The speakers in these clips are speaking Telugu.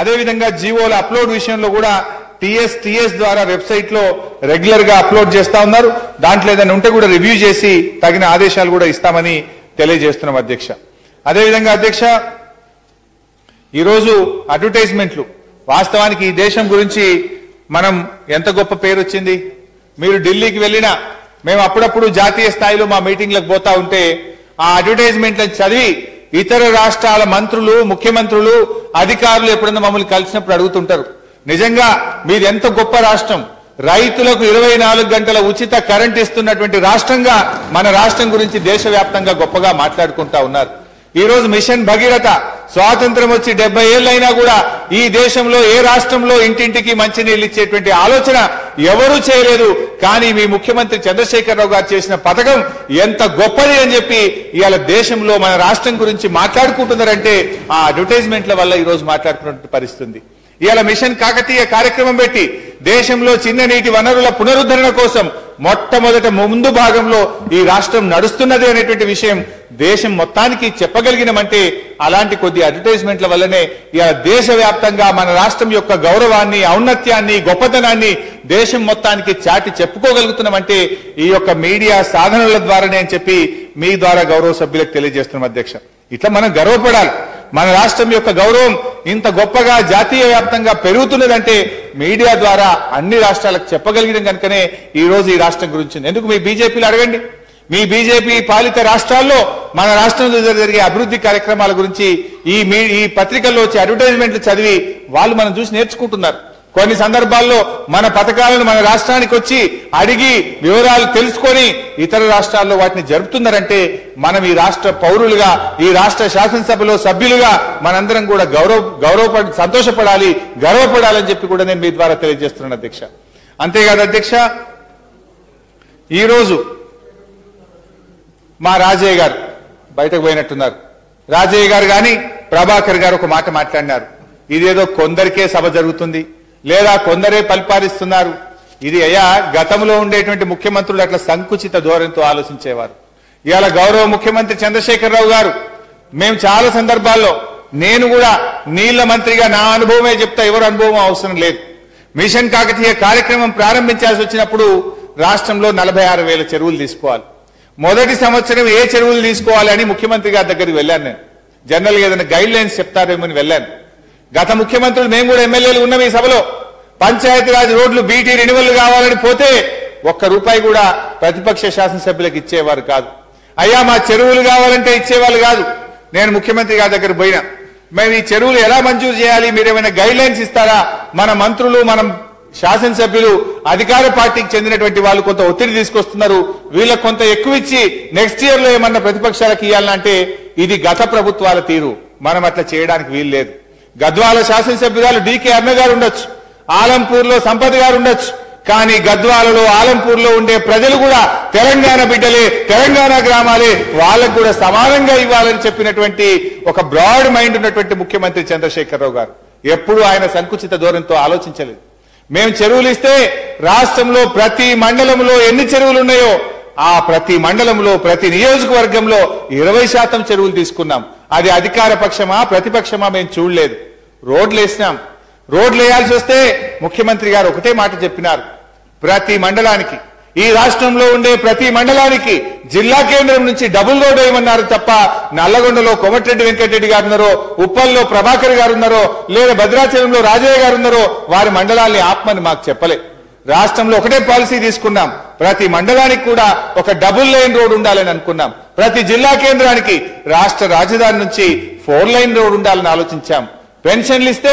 అదే విధంగా జీవోల అప్లోడ్ విషయంలో కూడా టీఎస్ ద్వారా వెబ్సైట్ లో రెగ్యులర్ గా అప్లోడ్ చేస్తా ఉన్నారు. దాంట్లో ఏదైనా ఉంటే కూడా రివ్యూ చేసి తగిన ఆదేశాలు కూడా ఇస్తామని తెలియజేస్తున్నాం అధ్యక్ష. అదే విధంగా అధ్యక్ష, ఈరోజు అడ్వర్టైజ్మెంట్లు వాస్తవానికి ఈ దేశం గురించి మనం ఎంత గొప్ప పేరు వచ్చింది. మీరు ఢిల్లీకి వెళ్ళినా మేము అప్పుడప్పుడు జాతీయ స్థాయిలో మా మీటింగ్లకు పోతా ఉంటే ఆ అడ్వర్టైజ్మెంట్లను చదివి ఇతర రాష్ట్రాల మంత్రులు, ముఖ్యమంత్రులు, అధికారులు ఎప్పుడన్నా మమ్మల్ని కలిసినప్పుడు అడుగుతుంటారు, నిజంగా మీది ఎంత గొప్ప రాష్ట్రం, రైతులకు 24 గంటల ఉచిత కరెంట్ ఇస్తున్నటువంటి రాష్ట్రంగా మన రాష్ట్రం గురించి దేశవ్యాప్తంగా గొప్పగా మాట్లాడుకుంటా ఉన్నారు. ఈ రోజు మిషన్ భగీరథ స్వాతంత్రం వచ్చి 70 ఏళ్ళైనా కూడా ఈ దేశంలో ఏ రాష్ట్రంలో ఇంటింటికి మంచినీళ్ళు ఇచ్చేటువంటి ఆలోచన ఎవరూ చేయలేదు. కానీ మీ ముఖ్యమంత్రి చంద్రశేఖరరావు గారు చేసిన పథకం ఎంత గొప్పది అని చెప్పి ఇవాళ దేశంలో మన రాష్ట్రం గురించి మాట్లాడుకుంటున్నారంటే ఆ అడ్వర్టైజ్మెంట్ల వల్ల ఈ రోజు మాట్లాడుతున్న పరిస్థితి. ఇవాళ మిషన్ కాకతీయ కార్యక్రమం పెట్టి దేశంలో చిన్న నీటి వనరుల పునరుద్ధరణ కోసం మొట్టమొదట ముందు భాగంలో ఈ రాష్ట్రం నడుస్తున్నది అనేటువంటి విషయం దేశం మొత్తానికి చెప్పగలిగినమంటే అలాంటి కొద్ది అడ్వర్టైజ్మెంట్ల వల్లనే ఇవాళ దేశవ్యాప్తంగా మన రాష్ట్రం యొక్క గౌరవాన్ని, ఔన్నత్యాన్ని, గొప్పతనాన్ని దేశం మొత్తానికి చాటి చెప్పుకోగలుగుతున్నామంటే ఈ యొక్క మీడియా సాధనల ద్వారానే అని చెప్పి మీ ద్వారా గౌరవ సభ్యులకు తెలియజేస్తున్నాం అధ్యక్ష. ఇట్లా మనం గర్వపడాలి. మన రాష్ట్రం యొక్క గౌరవం ఇంత గొప్పగా జాతీయ వ్యాప్తంగా పెరుగుతున్నదంటే మీడియా ద్వారా అన్ని రాష్ట్రాలకు చెప్పగలిగిన కనుకనే ఈ రోజు ఈ రాష్ట్రం గురించి. ఎందుకు మీ బీజేపీలు అడగండి, మీ బీజేపీ పాలిత రాష్ట్రాల్లో మన రాష్ట్రంలో జరిగే అభివృద్ధి కార్యక్రమాల గురించి ఈ పత్రికల్లో వచ్చే అడ్వర్టైజ్మెంట్లు చదివి వాళ్ళు మనం చూసి నేర్చుకుంటున్నారు. కొన్ని సందర్భాల్లో మన పథకాలను మన రాష్ట్రానికి వచ్చి అడిగి వివరాలు తెలుసుకొని ఇతర రాష్ట్రాల్లో వాటిని జరుపుతున్నారంటే మనం ఈ రాష్ట్ర పౌరులుగా, ఈ రాష్ట్ర శాసనసభలో సభ్యులుగా మనందరం కూడా గౌరవపడి సంతోషపడాలి, గర్వపడాలని చెప్పి కూడా నేను మీ ద్వారా తెలియజేస్తున్నాను అధ్యక్ష. అంతేకాదు అధ్యక్ష, ఈరోజు మా రాజయ్య గారు బయటకు పోయినట్టున్నారు. రాజయ్య గారు కానీ ప్రభాకర్ గారు ఒక మాట మాట్లాడినారు, ఇదేదో కొందరికే సభ జరుగుతుంది లేదా కొందరే పరిపాలిస్తున్నారు. ఇది అయ్యా గతంలో ఉండేటువంటి ముఖ్యమంత్రులు అట్లా సంకుచిత ధోరణితో ఆలోచించేవారు. ఇవాళ గౌరవ ముఖ్యమంత్రి చంద్రశేఖరరావు గారు, మేము చాలా సందర్భాల్లో నేను కూడా నీళ్ల మంత్రిగా నా అనుభవమే చెప్తా, ఎవరు అనుభవం అవసరం లేదు. మిషన్ కాకతీయ కార్యక్రమం ప్రారంభించాల్సి వచ్చినప్పుడు రాష్ట్రంలో 46,000 చెరువులు తీసుకోవాలి. మొదటి సంవత్సరం ఏ చెరువులు తీసుకోవాలి అని ముఖ్యమంత్రి గారి దగ్గరికి వెళ్ళాను. నేను జనరల్ గా ఏదైనా గైడ్ లైన్స్ చెప్తారేమో అని వెళ్ళాను. గత ముఖ్యమంత్రులు మేము కూడా ఎమ్మెల్యేలు ఉన్నాం ఈ సభలో, పంచాయతీరాజ్ రోడ్లు బీటీ రెన్యువల్ కావాలని పోతే ₹1 కూడా ప్రతిపక్ష శాసనసభ్యులకు ఇచ్చేవారు కాదు. అయ్యా మా చెరువులు కావాలంటే ఇచ్చేవాళ్ళు కాదు. నేను ముఖ్యమంత్రి గారి దగ్గర పోయినా, మేము ఈ చెరువులు ఎలా మంజూరు చేయాలి, మీరేమైనా గైడ్ లైన్స్ ఇస్తారా? మన మంత్రులు, మనం శాసనసభ్యులు, అధికార పార్టీకి చెందినటువంటి వాళ్ళు కొంత ఒత్తిడి తీసుకొస్తున్నారు, వీళ్ళకు కొంత ఎక్కువ ఇచ్చి నెక్స్ట్ ఇయర్ లో ఏమన్నా ప్రతిపక్షాలకు ఇవ్వాలంటే ఇది గత ప్రభుత్వాల తీరు, మనం అట్లా చేయడానికి వీలు లేదు. గద్వాల శాసనసభ్యురాలు డీకే అరుణ గారు ఉండొచ్చు, ఆలంపూర్ లో సంపత్ గారు ఉండొచ్చు, కానీ గద్వాలలో, ఆలంపూర్లో ఉండే ప్రజలు కూడా తెలంగాణ బిడ్డలే, తెలంగాణ గ్రామాలే, వాళ్ళకు కూడా సమానంగా ఇవ్వాలని చెప్పినటువంటి ఒక బ్రాడ్ మైండ్ ఉన్నటువంటి ముఖ్యమంత్రి చంద్రశేఖరరావు గారు ఎప్పుడు ఆయన సంకుచిత ధోరణితో ఆలోచించలేదు. మేము చెరువులు ఇస్తే రాష్ట్రంలో ప్రతి మండలంలో ఎన్ని చెరువులు ఉన్నాయో ఆ ప్రతి మండలంలో, ప్రతి నియోజకవర్గంలో 20% చెరువులు తీసుకున్నాం. అది అధికార పక్షమా ప్రతిపక్షమా మేము చూడలేదు. రోడ్లు వేసినాం. రోడ్లు వేయాల్సి వస్తే ముఖ్యమంత్రి గారు ఒకటే మాట చెప్పినారు, ప్రతి మండలానికి, ఈ రాష్ట్రంలో ఉండే ప్రతి మండలానికి జిల్లా కేంద్రం నుంచి డబుల్ రోడ్ వేయమన్నారు తప్ప నల్లగొండలో కోమటిరెడ్డి వెంకటరెడ్డి గారు ఉన్నారో, ఉప్పల్లో ప్రభాకర్ గారు ఉన్నారో, లేదా భద్రాచలంలో రాజయ్య గారు ఉన్నారో వారి మండలాల్ని ఆపమని మాకు చెప్పలే. రాష్ట్రంలో ఒకటే పాలసీ తీసుకున్నాం, ప్రతి మండలానికి కూడా ఒక డబుల్ లైన్ రోడ్ ఉండాలని అనుకున్నాం. ప్రతి జిల్లా కేంద్రానికి రాష్ట్ర రాజధాని నుంచి 4 లైన్ రోడ్ ఉండాలని ఆలోచించాం. పెన్షన్లు ఇస్తే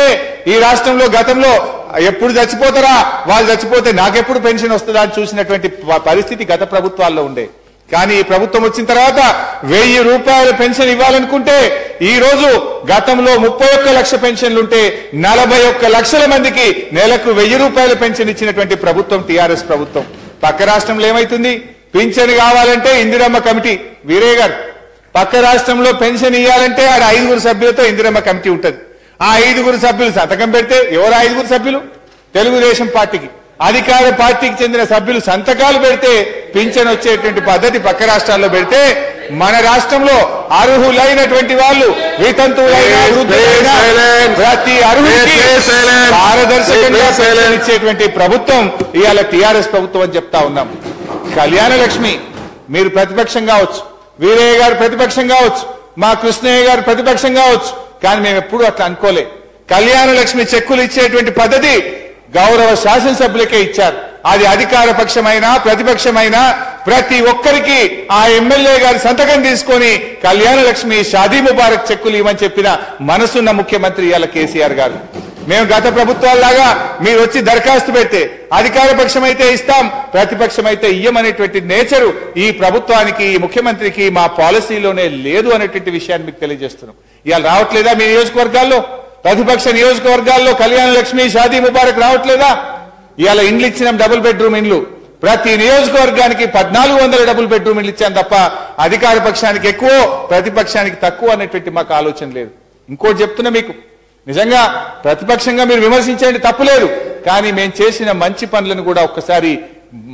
ఈ రాష్ట్రంలో గతంలో ఎప్పుడు చచ్చిపోతారా, వాళ్ళు చచ్చిపోతే నాకెప్పుడు పెన్షన్ వస్తుందా అని చూసినటువంటి పరిస్థితి గత ప్రభుత్వాల్లో ఉండే. కానీ ఈ ప్రభుత్వం వచ్చిన తర్వాత ₹1000 పెన్షన్ ఇవ్వాలనుకుంటే ఈ రోజు గతంలో 31 లక్ష పెన్షన్లుంటే 41 లక్షల మందికి నెలకు ₹1000 పెన్షన్ ఇచ్చినటువంటి ప్రభుత్వం టీఆర్ఎస్ ప్రభుత్వం. పక్క రాష్ట్రంలో ఏమైతుంది, పింఛన్ కావాలంటే ఇందిరమ్మ కమిటీ, వీరయ్య గారు, పక్క రాష్ట్రంలో పెన్షన్ ఇవ్వాలంటే ఆడ 5 సభ్యులతో ఇందిరమ్మ కమిటీ ఉంటుంది. ఆ 5 సభ్యులు సంతకం పెడితే ఎవరు 5 సభ్యులు? తెలుగుదేశం పార్టీకి. అధికార పార్టీకి చెందిన సభ్యులు సంతకాలు పెడితే పింఛన్ వచ్చేటువంటి పద్ధతి పక్క రాష్ట్రాల్లో పెడితే మన రాష్ట్రంలో అర్హులైనటువంటి వాళ్ళు వితంతువులైన వృద్ధులైన ప్రతి అర్హుడికి పారదర్శకంగా ఇచ్చేటువంటి ప్రభుత్వం ఇవాళ టీఆర్ఎస్ ప్రభుత్వం అని చెప్తా ఉన్నాం. కళ్యాణ లక్ష్మి మీరు ప్రతిపక్షం కావచ్చు, వీరయ్య గారు ప్రతిపక్షం కావచ్చు, మా కృష్ణయ్య గారు ప్రతిపక్షం కావచ్చు, కానీ మేము ఎప్పుడూ అట్లా అనుకోలే. కళ్యాణ లక్ష్మి చెక్కులు ఇచ్చేటువంటి పద్ధతి గౌరవ శాసనసభ్యులకే ఇచ్చారు. అది అధికార పక్షమైనా ప్రతిపక్షమైనా ప్రతి ఒక్కరికి ఆ ఎమ్మెల్యే గారి సంతకం తీసుకొని కళ్యాణ లక్ష్మి షాదీ ముబారక్ చెక్కులు ఇవ్వని చెప్పిన మనసున్న ముఖ్యమంత్రి ఇవాళ కేసీఆర్ గారు. మేము గత ప్రభుత్వాల్లాగా మీరు వచ్చి దరఖాస్తు పెడితే అధికార పక్షం అయితే ఇస్తాం, ప్రతిపక్షం అయితే ఇయ్యమనేటువంటి నేచరు ఈ ప్రభుత్వానికి ఈ ముఖ్యమంత్రికి మా పాలసీలోనే లేదు అనేటువంటి విషయాన్ని మీకు తెలియజేస్తున్నాం. ఇవాళ రావట్లేదా మీ నియోజకవర్గాల్లో? ప్రతిపక్ష నియోజకవర్గాల్లో కళ్యాణ లక్ష్మి షాదీ ముబారక్ రావట్లేదా? ఇవాళ ఇండ్లు ఇచ్చినాం, డబుల్ బెడ్రూమ్ ఇండ్లు. ప్రతి నియోజకవర్గానికి 1400 డబుల్ బెడ్రూమ్ ఇండ్లు ఇచ్చాను తప్ప అధికార పక్షానికి ఎక్కువ ప్రతిపక్షానికి తక్కువ అనేటువంటి మాకు ఆలోచన లేదు. ఇంకోటి చెప్తున్నా మీకు, నిజంగా ప్రతిపక్షంగా మీరు విమర్శించండి, తప్పులేదు. కానీ మేము చేసిన మంచి పనులను కూడా ఒక్కసారి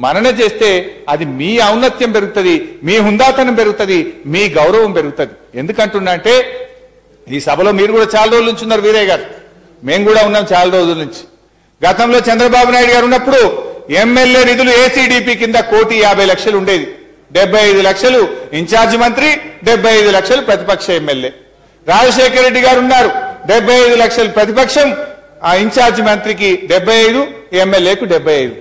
మనన చేస్తే అది మీ ఔన్నత్యం పెరుగుతుంది, మీ హుందాతనం పెరుగుతుంది, మీ గౌరవం పెరుగుతుంది. ఎందుకంటున్నా అంటే ఈ సభలో మీరు కూడా చాలా రోజుల నుంచి ఉన్నారు, వీరయ్య గారు, మేము కూడా ఉన్నాం చాలా రోజుల నుంచి. గతంలో చంద్రబాబు నాయుడు గారు ఉన్నప్పుడు ఎమ్మెల్యే నిధులు ఏసీడీపీ కింద 1,50,00,000 ఉండేది. 75 లక్షలు ఇన్ఛార్జ్ మంత్రి, 75 లక్షలు ప్రతిపక్ష ఎమ్మెల్యే. రాజశేఖర రెడ్డి గారు ఉన్నారు, 75 లక్షలు ప్రతిపక్షం, ఆ ఇన్ఛార్జ్ మంత్రికి 75, ఎమ్మెల్యేకు 75.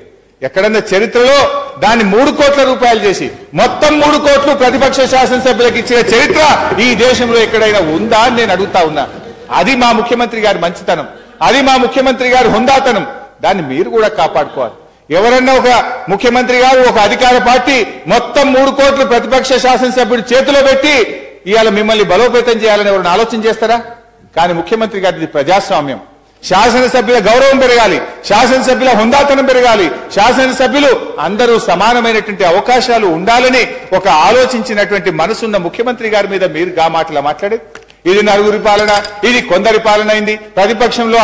ఎక్కడన్నా చరిత్రలో దాన్ని 3 కోట్ల రూపాయలు చేసి మొత్తం 3 కోట్లు ప్రతిపక్ష శాసనసభ్యులకు ఇచ్చిన చరిత్ర ఈ దేశంలో ఎక్కడైనా ఉందా అని నేను అడుగుతా ఉన్నా. అది మా ముఖ్యమంత్రి గారి మంచితనం, అది మా ముఖ్యమంత్రి గారి హుందాతనం. దాన్ని మీరు కూడా కాపాడుకోవాలి. ఎవరన్నా ఒక ముఖ్యమంత్రి గారు ఒక అధికార పార్టీ మొత్తం 3 కోట్లు ప్రతిపక్ష శాసనసభ్యుడి చేతిలో పెట్టి ఇవాళ మిమ్మల్ని బలోపేతం చేయాలని ఎవరైనా ఆలోచన చేస్తారా? కానీ ముఖ్యమంత్రి గారిది ప్రజాస్వామ్యం. శాసనసభ్యుల గౌరవం పెరగాలి, శాసనసభ్యుల హుందాతనం పెరగాలి, శాసనసభ్యులు అందరూ సమానమైనటువంటి అవకాశాలు ఉండాలని ఒక ఆలోచించినటువంటి మనసున్న ముఖ్యమంత్రి గారి మీద మీరు గా మాటలా మాట్లాడేది? ఇది నలుగురి పాలన, ఇది కొందరి పాలన అయింది. ప్రతిపక్షంలో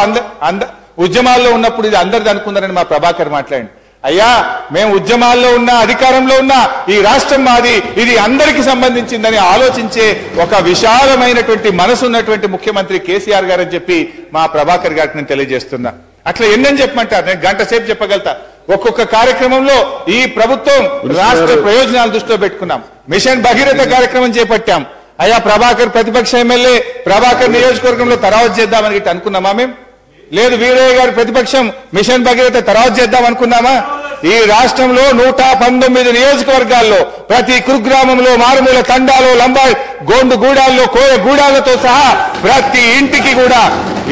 ఉద్యమాల్లో ఉన్నప్పుడు ఇది అందరిది అనుకుందరని మా ప్రభాకర్ మాట్లాడండి. అయ్యా, మేము ఉద్యమాల్లో ఉన్నా అధికారంలో ఉన్నా ఈ రాష్ట్రం మాది, ఇది అందరికి సంబంధించిందని ఆలోచించే ఒక విశాలమైనటువంటి మనసున్నటువంటి ముఖ్యమంత్రి కేసీఆర్ గారు అని చెప్పి మా ప్రభాకర్ గారికి నేను తెలియజేస్తున్నా. అట్లా ఎన్నని చెప్పమంటారు? నేను గంట సేపు చెప్పగలుగుతా. ఒక్కొక్క కార్యక్రమంలో ఈ ప్రభుత్వం రాష్ట్ర ప్రయోజనాలు దృష్టిలో పెట్టుకున్నాం. మిషన్ భగీరథ కార్యక్రమం చేపట్టాం. అయ్యా, ప్రభాకర్ ప్రతిపక్ష ఎమ్మెల్యే, ప్రభాకర్ నియోజకవర్గంలో తర్వాత చేద్దామని గిట్ట అనుకున్నామా? మేము లేదు. వీరయ్య గారు ప్రతిపక్షం, మిషన్ భగీరథ తర్వాత చేద్దాం అనుకున్నామా? ఈ రాష్ట్రంలో 119 నియోజకవర్గాల్లో ప్రతి కుగ్రామంలో, మారుమూల తండాలో, లంబాడి గోండు గూడాల్లో, కోయ గూడాలతో సహా ప్రతి ఇంటికి కూడా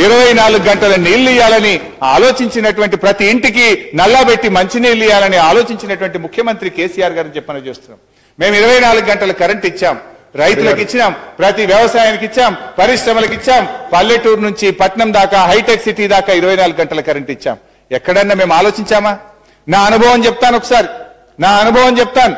24 గంటల నీళ్లు ఇవ్వాలని ఆలోచించినటువంటి, ప్రతి ఇంటికి నల్లబెట్టి మంచినీళ్లు ఇవ్వాలని ఆలోచించినటువంటి ముఖ్యమంత్రి కేసీఆర్ గారిని చెప్పని చేస్తున్నాం. మేము 24 గంటల కరెంట్ ఇచ్చాం, రైతులకు ఇచ్చినాం, ప్రతి వ్యవసాయానికి ఇచ్చాం, పరిశ్రమలకు ఇచ్చాం, పల్లెటూరు నుంచి పట్నం దాకా, హైటెక్ సిటీ దాకా 24 గంటల కరెంట్ ఇచ్చాం. ఎక్కడన్నా మేము ఆలోచించామా? నా అనుభవం చెప్తాను, ఒకసారి నా అనుభవం చెప్తాను.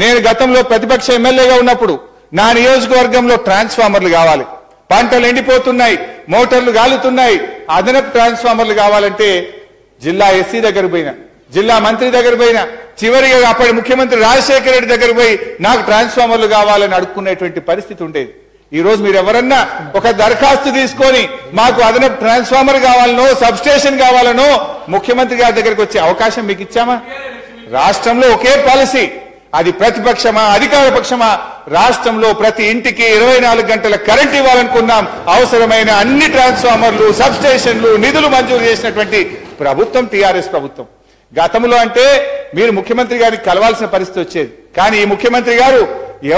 నేను గతంలో ప్రతిపక్ష ఎమ్మెల్యేగా ఉన్నప్పుడు నా నియోజకవర్గంలో ట్రాన్స్ఫార్మర్లు కావాలి, పంటలు ఎండిపోతున్నాయి, మోటార్లు గాలుతున్నాయి, అదనపు ట్రాన్స్ఫార్మర్లు కావాలంటే జిల్లా ఎస్సీ దగ్గర పోయినా, జిల్లా మంత్రి దగ్గర పోయినా, చివరిగా అప్పటి ముఖ్యమంత్రి రాజశేఖర రెడ్డి దగ్గర పోయి నాకు ట్రాన్స్ఫార్మర్లు కావాలని అడుక్కునేటువంటి పరిస్థితి ఉండేది. ఈ రోజు మీరు ఎవరన్నా ఒక దరఖాస్తు తీసుకొని మాకు అదనపు ట్రాన్స్ఫార్మర్ కావాలనో, సబ్ స్టేషన్ కావాలనో ముఖ్యమంత్రి గారి దగ్గరికి వచ్చే అవకాశం మీకు ఇచ్చామా? రాష్ట్రంలో ఒకే పాలసీ, అది ప్రతిపక్షమా అధికార పక్షమా, రాష్ట్రంలో ప్రతి ఇంటికి 24 గంటల కరెంట్ ఇవ్వాలనుకున్నాం. అవసరమైన అన్ని ట్రాన్స్ఫార్మర్లు, సబ్ స్టేషన్లు, నిధులు మంజూరు చేసినటువంటి ప్రభుత్వం టీఆర్ఎస్ ప్రభుత్వం. గతంలో అంటే మీరు ముఖ్యమంత్రి గారికి కలవాల్సిన పరిస్థితి వచ్చేది. కానీ ఈ ముఖ్యమంత్రి గారు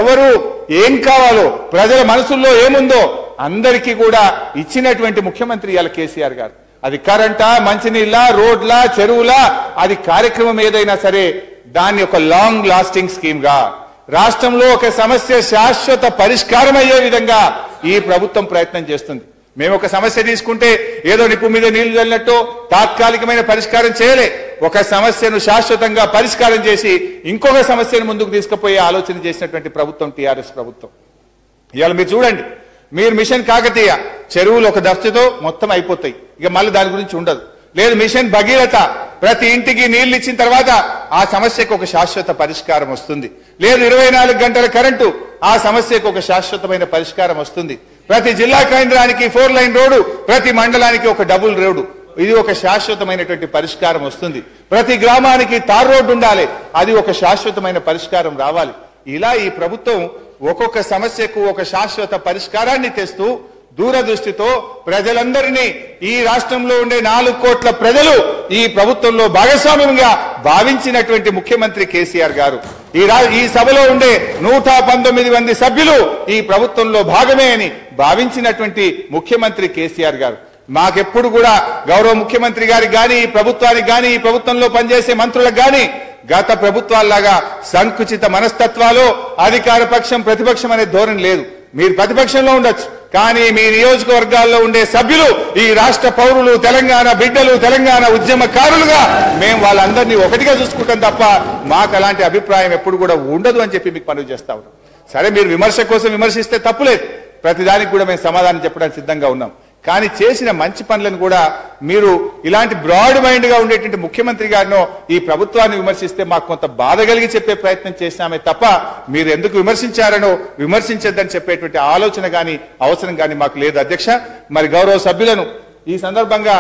ఎవరు ఏం కావాలో, ప్రజల మనసుల్లో ఏముందో అందరికీ కూడా ఇచ్చినటువంటి ముఖ్యమంత్రి ఇవాళ కేసీఆర్ గారు. అది కరెంటా, మంచినీళ్ళ, రోడ్ల, చెరువుల, అది కార్యక్రమం ఏదైనా సరే దాన్ని ఒక లాంగ్ లాస్టింగ్ స్కీమ్ గా రాష్ట్రంలో ఒక సమస్య శాశ్వత పరిష్కారం అయ్యే విధంగా ఈ ప్రభుత్వం ప్రయత్నం చేస్తుంది. మేము ఒక సమస్య తీసుకుంటే ఏదో నిప్పు మీద నీళ్లు చల్లినట్టు తాత్కాలికమైన పరిష్కారం చేయలే. ఒక సమస్యను శాశ్వతంగా పరిష్కారం చేసి ఇంకొక సమస్యను ముందుకు తీసుకుపోయే ఆలోచన చేసినటువంటి ప్రభుత్వం టీఆర్ఎస్ ప్రభుత్వం. ఇవాళ మీరు చూడండి, మీరు మిషన్ కాకతీయ చెరువులు ఒక దఫ్తతో మొత్తం అయిపోతాయి, ఇక మళ్ళీ దాని గురించి ఉండదు. లేదు మిషన్ భగీరథ ప్రతి ఇంటికి నీళ్లు ఇచ్చిన తర్వాత ఆ సమస్యకు ఒక శాశ్వత పరిష్కారం వస్తుంది. లేదు 24 గంటల కరెంటు, ఆ సమస్యకు ఒక శాశ్వతమైన పరిష్కారం వస్తుంది. ప్రతి జిల్లా కేంద్రానికి 4 లైన్ రోడ్డు, ప్రతి మండలానికి ఒక డబుల్ రోడ్డు, ఇది ఒక శాశ్వతమైనటువంటి పరిష్కారం వస్తుంది. ప్రతి గ్రామానికి తార్ రోడ్డు ఉండాలి, అది ఒక శాశ్వతమైన పరిష్కారం రావాలి. ఇలా ఈ ప్రభుత్వం ఒక్కొక్క సమస్యకు ఒక శాశ్వత పరిష్కారాన్ని తెస్తూ దూరదృష్టితో ప్రజలందరినీ, ఈ రాష్ట్రంలో ఉండే 4 కోట్ల ప్రజలు ఈ ప్రభుత్వంలో భాగస్వామ్యంగా భావించినటువంటి ముఖ్యమంత్రి కేసీఆర్ గారు. ఈ సభలో ఉండే 119 మంది సభ్యులు ఈ ప్రభుత్వంలో భాగమే అని భావించినటువంటి ముఖ్యమంత్రి కేసీఆర్ గారు. మాకెప్పుడు కూడా గౌరవ ముఖ్యమంత్రి గారికి గాని, ఈ ప్రభుత్వానికి గాని, ఈ ప్రభుత్వంలో పనిచేసే మంత్రులకు గాని గత ప్రభుత్వాల్లాగా సంకుచిత మనస్తత్వాలు, అధికార పక్షం ప్రతిపక్షం అనే ధోరణి లేదు. మీరు ప్రతిపక్షంలో ఉండొచ్చు, కానీ మీ నియోజకవర్గాల్లో ఉండే సభ్యులు ఈ రాష్ట్ర పౌరులు, తెలంగాణ బిడ్డలు, తెలంగాణ ఉద్యమకారులుగా మేము వాళ్ళందరినీ ఒకటిగా చూసుకుంటాం తప్ప మాకు అలాంటి అభిప్రాయం ఎప్పుడు కూడా ఉండదు అని చెప్పి మీకు మనవి చేస్తా ఉన్నాం. సరే, మీరు విమర్శ కోసం విమర్శిస్తే తప్పులేదు, ప్రతిదానికి కూడా మేము సమాధానం చెప్పడానికి సిద్ధంగా ఉన్నాం. కానీ చేసిన మంచి పనులను కూడా మీరు ఇలాంటి బ్రాడ్ మైండ్ గా ఉండేటువంటి ముఖ్యమంత్రి గారినో ఈ ప్రభుత్వాన్ని విమర్శిస్తే మాకు కొంత బాధ కలిగి చెప్పే ప్రయత్నం చేసినామే తప్ప మీరు ఎందుకు విమర్శించారనో, విమర్శించద్దని చెప్పేటువంటి ఆలోచన గాని అవసరం గాని మాకు లేదు అధ్యక్ష. మరి గౌరవ సభ్యులను ఈ సందర్భంగా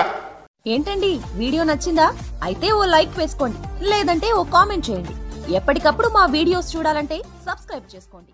ఏంటండి, వీడియో నచ్చిందా? అయితే ఓ లైక్ వేసుకోండి, లేదంటే ఓ కామెంట్ చేయండి. ఎప్పటికప్పుడు మా వీడియోస్ చూడాలంటే సబ్స్క్రైబ్ చేసుకోండి.